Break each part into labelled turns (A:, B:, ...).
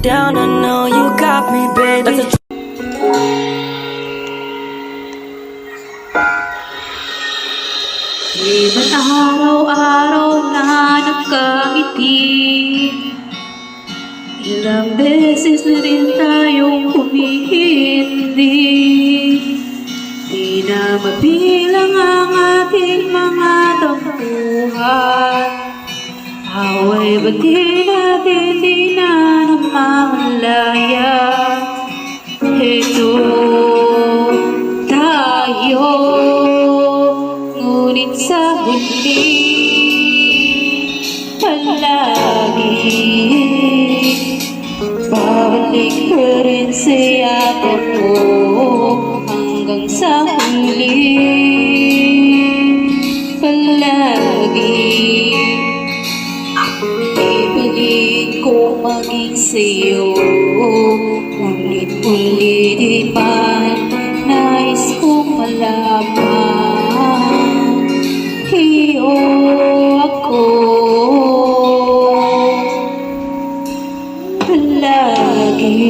A: down, I know you got me, baby.
B: Di ba't araw-araw na nagkamiti? Ilang beses na rin tayong humihindi. Di na mabilang ang ating mga tampuhan. Away ba't di natin di na namamalaya? Heto tayo, ngunit sa huli palagi babalik pa rin sa yakap mo hanggang sa huli palagi. Ipilit ko maging sa'yo, ulit-ulitin man nais kong malaman. Iyo ako palagi.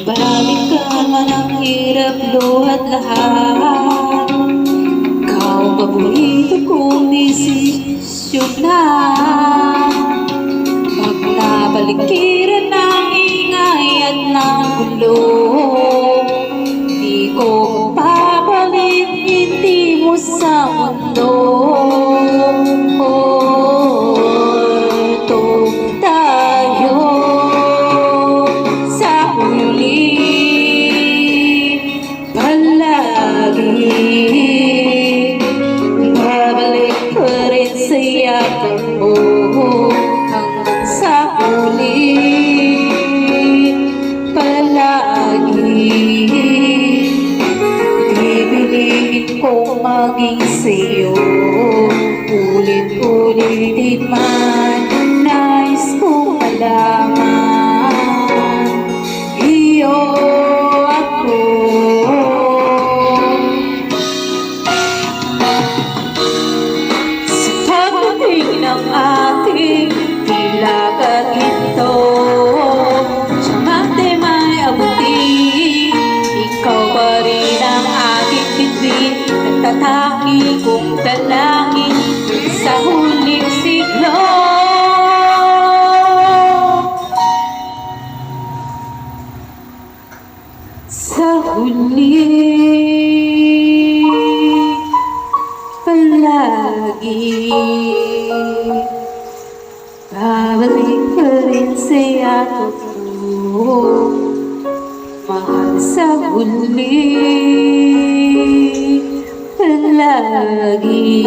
B: Balik ka man ang hirap, luhat lahat. Ikaw ang paborito kong desisyon na. Pag nabalikiran ng ingay at ng gulo, di ko papalit ngiti mo sa mundo. Babalik pa rin sa yakap mo hanggang sa huli palagi. Bibiliin kong maging sa'yo, ulit-ulitin man nais kong malaman. Iyo ako ng ating hilagat ito. Siyang may abuti, ikaw pa rin ang aking bituin, nagtatangi kong dalangin sa huling siglo. Sa huli palagi babalik pa rin sa yakap mo, mahal sa huli palagi.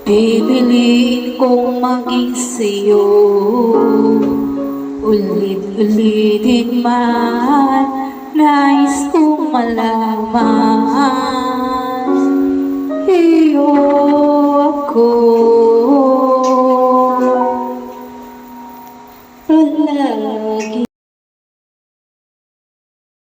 B: Pipiliin kong maging sa'yo, ulit-ulitin man nais kong malaman.